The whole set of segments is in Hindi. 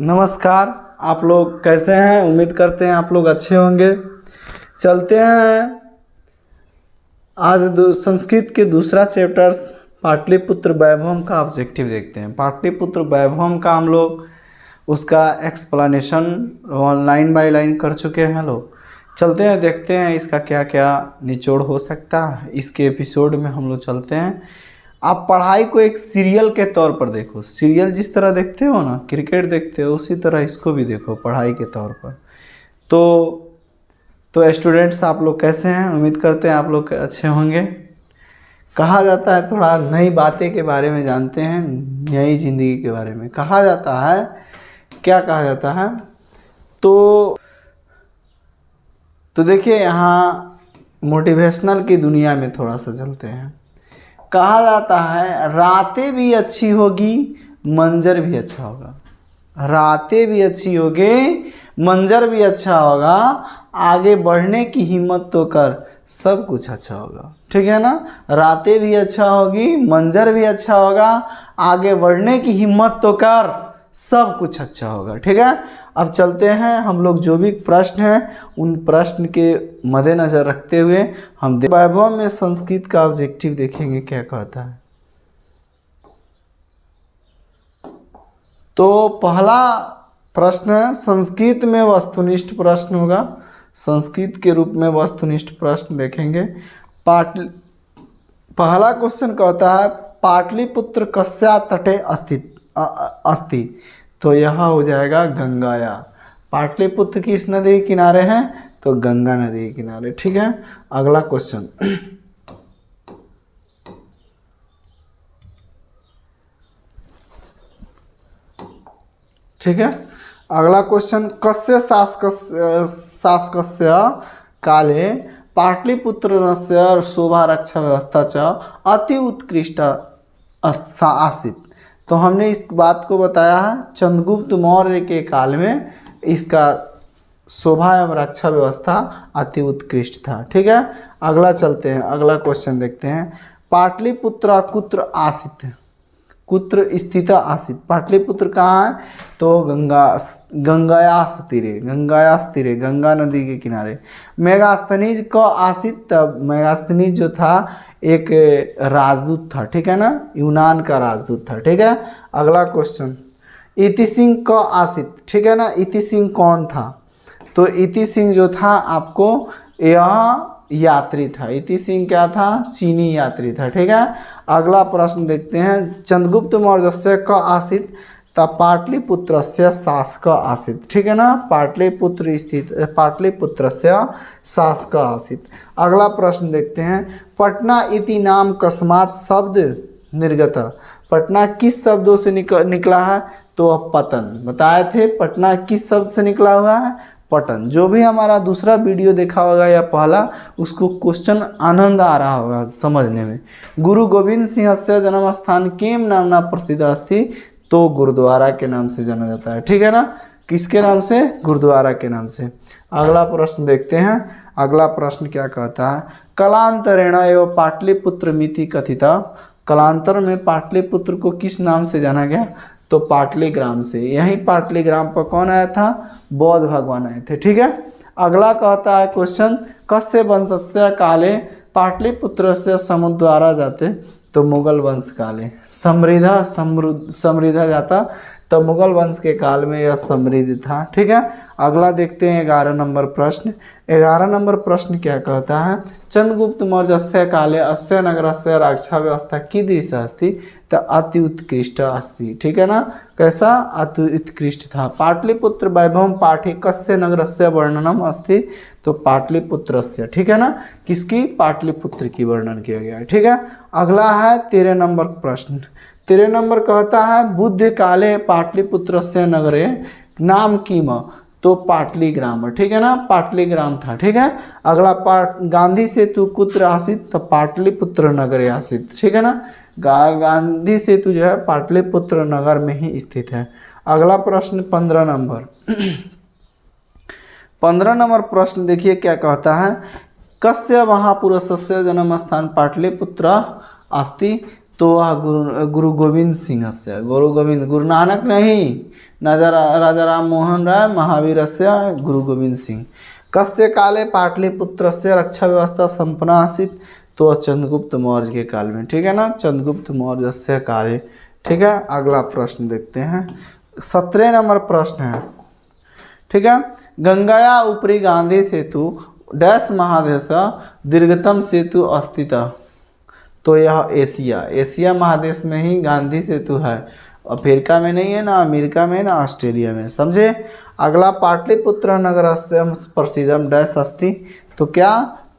नमस्कार। आप लोग कैसे हैं? उम्मीद करते हैं आप लोग अच्छे होंगे। चलते हैं आज संस्कृत के दूसरा चैप्टर्स पाटलिपुत्र वैभवम का ऑब्जेक्टिव देखते हैं। पाटलिपुत्र वैभवम का हम लोग उसका एक्सप्लेनेशन लाइन बाय लाइन कर चुके हैं लोग। चलते हैं देखते हैं इसका क्या क्या निचोड़ हो सकता है। इसके एपिसोड में हम लोग चलते हैं। आप पढ़ाई को एक सीरियल के तौर पर देखो। सीरियल जिस तरह देखते हो ना, क्रिकेट देखते हो, उसी तरह इसको भी देखो पढ़ाई के तौर पर। तो स्टूडेंट्स आप लोग कैसे हैं? उम्मीद करते हैं आप लोग अच्छे होंगे। कहा जाता है, थोड़ा नई बातें के बारे में जानते हैं, नई ज़िंदगी के बारे में कहा जाता है। क्या कहा जाता है? तो देखिए, यहाँ मोटिवेशनल की दुनिया में थोड़ा सा चलते हैं। कहा जाता है रातें भी अच्छी होगी, मंजर भी अच्छा होगा। रातें भी अच्छी होगी, मंजर भी अच्छा होगा। आगे बढ़ने की हिम्मत तो कर, सब कुछ अच्छा होगा। ठीक है ना? रातें भी अच्छा होगी, मंजर भी अच्छा होगा। आगे बढ़ने की हिम्मत तो कर, सब कुछ अच्छा होगा। ठीक है? अब चलते हैं हम लोग। जो भी प्रश्न हैं उन प्रश्न के मद्देनज़र रखते हुए हम वैभव में संस्कृत का ऑब्जेक्टिव देखेंगे क्या कहता है। तो पहला प्रश्न है, संस्कृत में वस्तुनिष्ठ प्रश्न होगा। संस्कृत के रूप में वस्तुनिष्ठ प्रश्न देखेंगे। पहला क्वेश्चन कहता है पाटलिपुत्र कस्या तटे अस्ति। तो यह हो जाएगा गंगाया। पाटलिपुत्र किस नदी के किनारे हैं? तो गंगा नदी के किनारे। ठीक है? अगला क्वेश्चन, ठीक है, अगला क्वेश्चन, कस्य शासकस्य काले पाटलिपुत्रस्य शोभा रक्षा व्यवस्था च अति उत्कृष्ट आसीत्। तो हमने इस बात को बताया है, चंद्रगुप्त मौर्य के काल में इसका शोभा एवं रक्षा व्यवस्था अति उत्कृष्ट था। ठीक है? अगला चलते हैं, अगला क्वेश्चन देखते हैं। पाटलिपुत्र कुत्र आसीत्, कुत्र स्थित आसीत्। पाटलिपुत्र कहाँ है? तो गंगायास तीरे, गंगा नदी के किनारे। मेगास्थनीज क आसीत्। तब मेगास्थनीज जो था एक राजदूत था। ठीक है ना? यूनान का राजदूत था। ठीक है? अगला क्वेश्चन, इति सिंह क आसीत्। ठीक है ना? इति सिंह कौन था? तो इति सिंह जो था आपको यह यात्री था। इति सिंह क्या था? चीनी यात्री था। ठीक है? अगला प्रश्न देखते हैं, चंद्रगुप्त मौर्यस्य क आसीत्। तब पाटलिपुत्रस्य शासक आसीत्। ठीक है ना? पाटलिपुत्रस्य शासक आसीत्। अगला प्रश्न देखते हैं, पटना इति नाम कस्मात् शब्द निर्गत। पटना किस शब्दों से निकला है? तो पतन। बताए थे पटना किस शब्द से निकला हुआ है? पटन। जो भी हमारा दूसरा वीडियो देखा होगा या पहला, उसको क्वेश्चन आनंद आ रहा होगा समझने में। गुरु गोविंद सिंह से जन्म स्थान किम नामना प्रसिद्ध अस्ति। तो गुरुद्वारा के नाम से जाना जाता है। ठीक है ना? किसके नाम से? गुरुद्वारा के नाम से। अगला प्रश्न देखते हैं। अगला प्रश्न क्या कहता है, कलांतरेण एवं पाटलिपुत्र मिति कथिता। कलांतर में पाटलिपुत्र को किस नाम से जाना गया? तो पाटलिग्राम से। यही पाटलिग्राम पर कौन आया था? बौद्ध भगवान आए थे। ठीक है? अगला कहता है क्वेश्चन, कस्य वंशस्य काले पाटलिपुत्र से समुद्वारा जाते। तो मुगल वंश काले समृद्ध जाता। तो मुगल वंश के काल में यह समृद्ध था। ठीक है? अगला देखते हैं 11 नंबर प्रश्न। 11 नंबर प्रश्न क्या कहता है, चंद्रगुप्त मौर्यस्य काले अस्य नगरस्य रक्षा व्यवस्था कीदृश अस्ति। तो अति उत्कृष्ट अस्ति। ठीक है ना? कैसा? अति उत्कृष्ट था। पाटलिपुत्र वैभवम पाठे कस्य नगरस्य वर्णनम अस्ति। तो पाटलिपुत्रस्य। ठीक है ना? किसकी? पाटलिपुत्र की वर्णन किया गया है। ठीक है? अगला है 13 नंबर प्रश्न। 13 नंबर कहता है, बुद्ध काले पाटलिपुत्रस्य नगरे नाम किम। तो पाटलिग्राम। ठीक है ना? पाटलिग्राम था। ठीक है? अगला गांधी सेतु कुत्र आसीत्। तो पाटलिपुत्र नगरे आसीत्। ठीक है ना? गांधी सेतु जो है पाटलिपुत्र नगर में ही स्थित है। अगला प्रश्न 15 नंबर 15 नंबर प्रश्न देखिए क्या कहता है, कस्य महापुरुषस्य जन्म स्थान पाटलिपुत्र अस्ति। तो गुरु गोविंद सिंह से, गुरु नानक नहीं, राजा राम मोहन राय महावीरस्य गुरु गोविंद सिंह। कस्य काले पाटलिपुत्रस्य रक्षा व्यवस्था संपन्ना आसीत्, तो चंद्रगुप्त मौर्य के काल में, ठीक है ना, चंद्रगुप्त मौर्य काले। ठीक है, अगला प्रश्न देखते हैं, 17 नंबर प्रश्न है, ठीक है। गंगाया ऊपरी गांधी सेतु डैश महादेश दीर्घतम सेतु अस्तित, तो यह एशिया महादेश में ही गांधी सेतु है, अफ्रीका में नहीं है, ना अमेरिका में, ना ऑस्ट्रेलिया में, समझे। अगला पाटलिपुत्र नगर से प्रसिद्धम डैश अस्ति, तो क्या,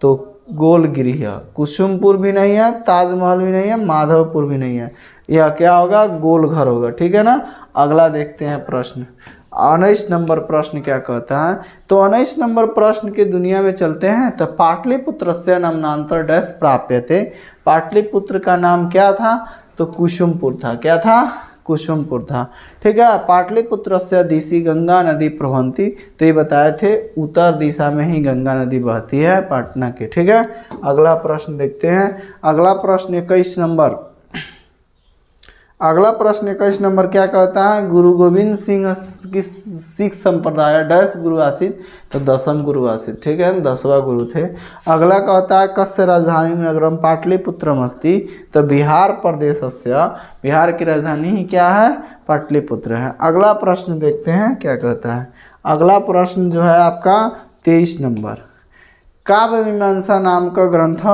तो गोलगिरी है, कुसुमपुर भी नहीं है, ताजमहल भी नहीं है, माधवपुर भी नहीं है, यह क्या होगा, गोलघर होगा, ठीक है ना। अगला देखते हैं प्रश्न 19 नंबर प्रश्न क्या कहता है, तो 19 नंबर प्रश्न के दुनिया में चलते हैं। तो पाटलिपुत्र से नामांतर डैश प्राप्यते, पाटलिपुत्र का नाम क्या था, तो कुसुमपुर था, क्या था, कुसुमपुर था, ठीक है। पाटलिपुत्र से दिशि गंगा नदी प्रवहती, तो ये बताए थे उत्तर दिशा में ही गंगा नदी बहती है पाटना के, ठीक है। अगला प्रश्न देखते हैं, अगला प्रश्न 21 नंबर, अगला प्रश्न 21 नंबर क्या कहता है, गुरु गोविंद सिंह की सिख संप्रदाय डैश गुरु आसित, तो 10म गुरु आसित, ठीक है, 10वां गुरु थे। अगला कहता है कस्य राजधानी नगरम पाटलिपुत्रम अस्ति, तो बिहार प्रदेश, बिहार की राजधानी ही क्या है, पाटलिपुत्र है। अगला प्रश्न देखते हैं क्या कहता है, अगला प्रश्न जो है आपका 23 नंबर, काव्य मीमांसा नाम का ग्रंथ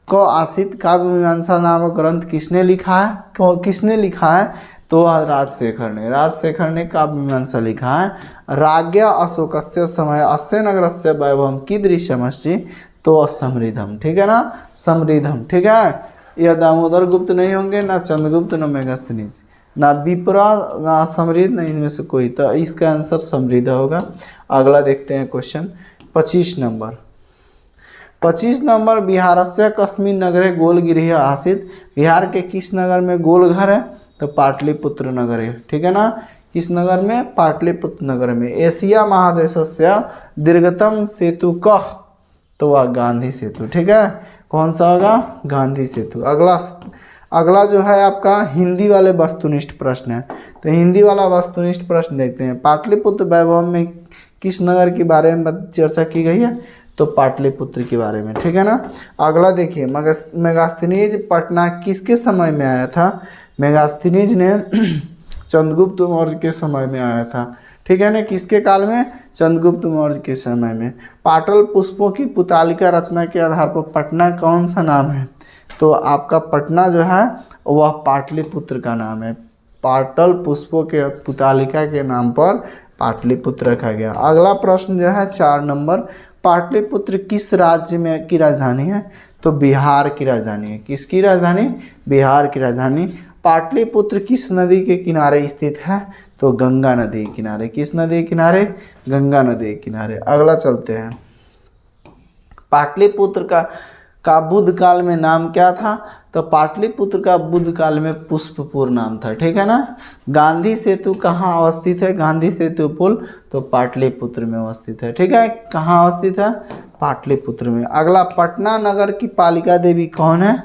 को आसित, काव्य मीमांसा नामक ग्रंथ किसने लिखा है, किसने लिखा है, तो राजशेखर ने काव्य मीमांसा लिखा है। राज्ञ अशोकस्य समय अस्य नगरस्य वैभवम कीदृशमस्ति, तो समृद्धम, ठीक है ना, समृद्धम, ठीक है। यह दामोदर गुप्त नहीं होंगे, ना चंद्रगुप्त, ना मेगास्थनीज, ना विप्रा, ना समृद्ध, ना इनमें से कोई, तो इसका आंसर समृद्ध होगा। अगला देखते हैं क्वेश्चन 25 नंबर, 25 नंबर, बिहार से कस्मिन नगरे गोलगिरी आसित, बिहार के किस नगर में गोलघर है, तो पाटलिपुत्र नगर है, ठीक है ना, किस नगर में, पाटलिपुत्र नगर में। एशिया महादेश से दीर्घतम सेतु कह, तो वह गांधी सेतु, ठीक है, कौन सा होगा, गांधी सेतु। अगला जो है आपका हिंदी वाले वस्तुनिष्ठ प्रश्न है, तो हिंदी वाला वस्तुनिष्ठ प्रश्न देखते हैं, पाटलिपुत्र वैभव में किस नगर के बारे में चर्चा की गई है, तो पाटलिपुत्र के बारे में, ठीक है ना। अगला देखिए, मेगास्थनीज पटना किसके समय में आया था, मेगास्थनीज ने चंद्रगुप्त मौर्य के समय में आया था, ठीक है ना, किसके काल में, चंद्रगुप्त मौर्य के समय में। पाटल पुष्पों की पुतालिका रचना के आधार पर पटना कौन सा नाम है, तो आपका पटना जो है वह पाटलिपुत्र का नाम है, पाटल पुष्पों के पुतालिका के नाम पर पाटलिपुत्र रखा गया। अगला प्रश्न जो है 4 नंबर, पाटलिपुत्र किस राज्य में की राजधानी है, तो बिहार की राजधानी है, किसकी राजधानी, बिहार की राजधानी। पाटलिपुत्र किस नदी के किनारे स्थित है, तो गंगा नदी के किनारे, किस नदी के किनारे, गंगा नदी के किनारे। अगला चलते हैं, पाटलिपुत्र का बुद्ध काल में नाम क्या था, तो पाटलिपुत्र का बुद्ध काल में पुष्पपुर नाम था, ठीक है ना। गांधी सेतु कहाँ अवस्थित है, गांधी सेतु पुल, तो पाटलिपुत्र में अवस्थित है, ठीक है, कहाँ अवस्थित है, पाटलिपुत्र में। अगला, पटना नगर की पालिका देवी कौन है,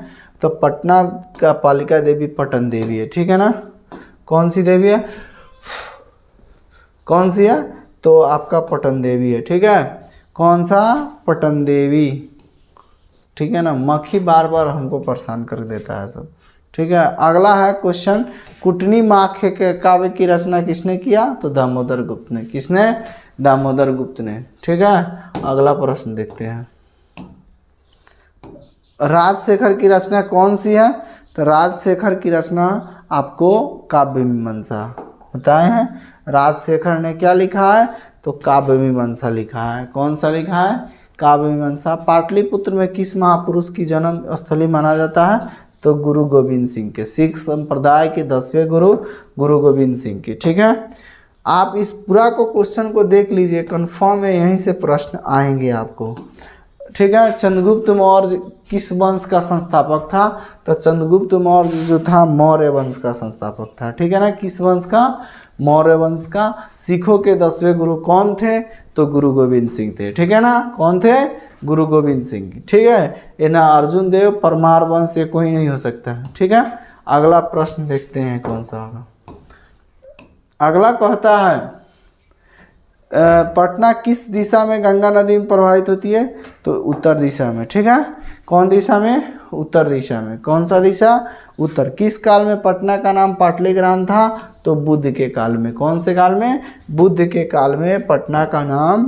तो पटना का पालिका देवी पटन देवी है, ठीक है ना। कौन सी देवी है, कौन सी है, तो आपका पटन देवी है, ठीक है, कौन सा, पटन देवी, ठीक है ना। मक्खी बार बार हमको परेशान कर देता है सब, ठीक है। अगला है क्वेश्चन, कुटनी माख्य के काव्य की रचना किसने किया, तो दामोदर गुप्त ने, किसने, दामोदर गुप्त ने, ठीक है। अगला प्रश्न देखते हैं, राजशेखर की रचना कौन सी है, तो राजशेखर की रचना आपको काव्य मीमांसा बताए हैं। राजशेखर ने क्या लिखा है, तो काव्य मीमांसा लिखा है, कौन सा लिखा है, काव्य मीमांसा। पाटलिपुत्र में किस महापुरुष की जन्म स्थली माना जाता है, तो गुरु गोविंद सिंह के, सिख संप्रदाय के 10वें गुरु गुरु गोविंद सिंह के, ठीक है। आप इस पूरा को क्वेश्चन को देख लीजिए, कंफर्म है यहीं से प्रश्न आएंगे आपको, ठीक है। चंद्रगुप्त मौर्य किस वंश का संस्थापक था, तो चंद्रगुप्त मौर्य जो था मौर्य वंश का संस्थापक था, ठीक है ना, किस वंश का, मौर्य वंश का। सिखों के 10वें गुरु कौन थे, तो गुरु गोविंद सिंह थे, ठीक है ना, कौन थे, गुरु गोविंद सिंह, ठीक है। ये ना अर्जुन देव, परमार वंश, ये कोई नहीं हो सकता है, ठीक है। अगला प्रश्न देखते हैं कौन सा होगा। अगला कहता है पटना किस दिशा में गंगा नदी में प्रवाहित होती है? तो उत्तर दिशा में। ठीक है, कौन दिशा में? उत्तर दिशा में। कौन सा दिशा? उत्तर। किस काल में पटना का नाम पाटलीग्राम था? तो बुद्ध के काल में। कौन से काल में? बुद्ध के काल में पटना का नाम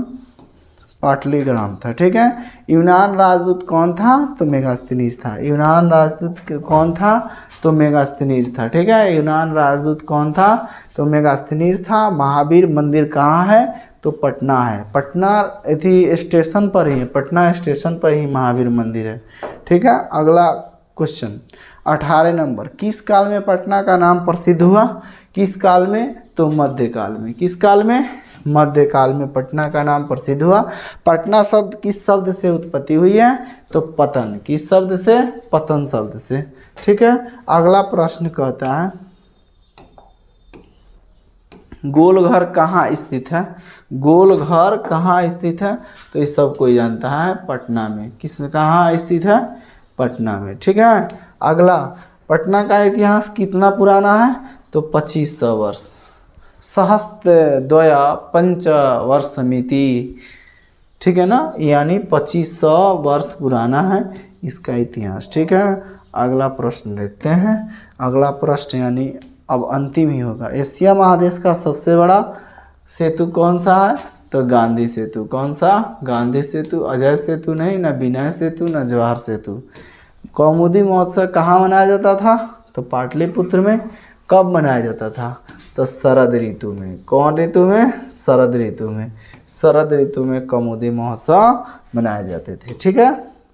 पाटलीग्राम था। ठीक है। यूनान राजदूत कौन था? तो मेगास्थनीज था। यूनान राजदूत कौन था? तो मेगास्थनीज था। ठीक है, यूनान राजदूत कौन था? तो मेगास्थनीज था। महावीर मंदिर कहाँ है? तो पटना है। पटना थी स्टेशन पर ही है, पटना स्टेशन पर ही महावीर मंदिर है। ठीक है, अगला क्वेश्चन 18 नंबर, किस काल में पटना का नाम प्रसिद्ध हुआ? किस काल में? तो मध्यकाल में। किस काल में? मध्यकाल में पटना का नाम प्रसिद्ध हुआ। पटना शब्द किस शब्द से उत्पत्ति हुई है? तो पतन। किस शब्द से? पतन शब्द से। ठीक है, अगला प्रश्न कहता है गोलघर कहाँ स्थित है? गोलघर कहाँ स्थित है? तो ये सब कोई जानता है, पटना में। किस कहाँ स्थित है? पटना में। ठीक है, अगला पटना का इतिहास कितना पुराना है? तो 2500 वर्ष। सहस्त्र द्वया पंच वर्ष समिति। ठीक है ना, यानी 2500 वर्ष पुराना है इसका इतिहास। ठीक है, अगला प्रश्न देखते हैं। अगला प्रश्न यानी अब अंतिम ही होगा। एशिया महादेश का सबसे बड़ा सेतु कौन सा है? तो गांधी सेतु। कौन सा? गांधी सेतु। अजय सेतु नहीं, न विनय सेतु, न जवाहर सेतु। कौमुदी महोत्सव कहाँ मनाया जाता था? तो पाटलिपुत्र में। कब मनाया जाता था? तो शरद ऋतु में। कौन ऋतु में? शरद ऋतु में। शरद ऋतु में कौमुदी महोत्सव मनाए जाते थे। ठीक है,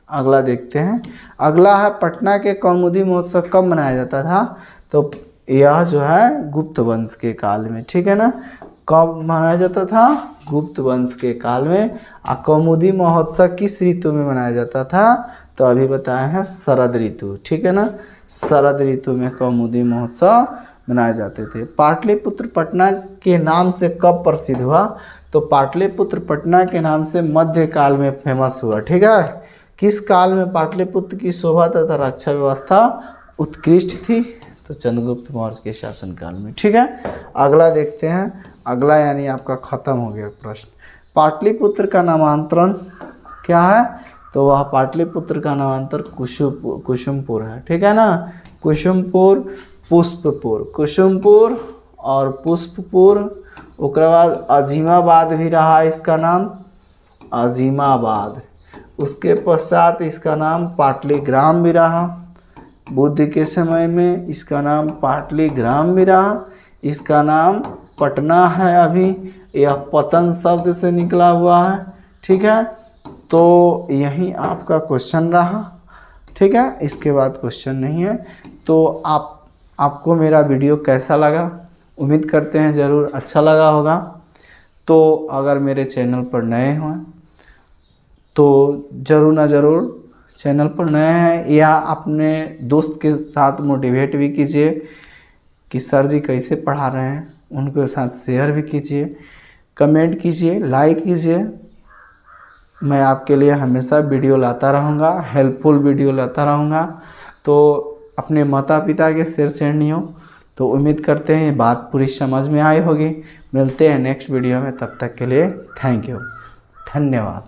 अगला देखते हैं। अगला है पटना के कौमुदी महोत्सव कब मनाया जाता था? तो यह जो है गुप्त वंश के काल में। ठीक है ना, कब मनाया जाता था? गुप्त वंश के काल में। कौमुदी महोत्सव किस ऋतु में मनाया जाता था? तो अभी बताए हैं शरद ऋतु। ठीक है ना, शरद ऋतु में कौमुदी महोत्सव मनाए जाते थे। पाटलिपुत्र पटना के नाम से कब प्रसिद्ध हुआ? तो पाटलिपुत्र पटना के नाम से मध्यकाल में फेमस हुआ। ठीक है, किस काल में पाटलिपुत्र की शोभा तथा रक्षा व्यवस्था उत्कृष्ट थी? तो चंद्रगुप्त मौर्य के शासनकाल में। ठीक है, अगला देखते हैं। अगला यानी आपका खत्म हो गया प्रश्न। पाटलिपुत्र का नामांतरण क्या है? तो वह पाटलिपुत्र का नामांतर कुसुमपुर है। ठीक है ना, कुसुमपुर, पुष्पपुर। कुसुमपुर और पुष्पपुर। उसके बाद अजीमाबाद भी रहा इसका नाम, अजीमाबाद। उसके पश्चात इसका नाम पाटलीग्राम भी रहा। बुद्ध के समय में इसका नाम पाटलीग्राम भी रहा। इसका नाम पटना है अभी। यह पतन शब्द से निकला हुआ है। ठीक है, तो यही आपका क्वेश्चन रहा। ठीक है, इसके बाद क्वेश्चन नहीं है। तो आपको मेरा वीडियो कैसा लगा? उम्मीद करते हैं ज़रूर अच्छा लगा होगा। तो अगर मेरे चैनल पर नए हों तो ज़रूर ना ज़रूर चैनल पर नए हैं या अपने दोस्त के साथ मोटिवेट भी कीजिए कि सर जी कैसे पढ़ा रहे हैं, उनके साथ शेयर भी कीजिए, कमेंट कीजिए, लाइक कीजिए। मैं आपके लिए हमेशा वीडियो लाता रहूँगा, हेल्पफुल वीडियो लाता रहूँगा। तो अपने माता पिता के शेयर शेयरनियों। तो उम्मीद करते हैं ये बात पूरी समझ में आई होगी। मिलते हैं नेक्स्ट वीडियो में, तब तक के लिए थैंक यू, धन्यवाद।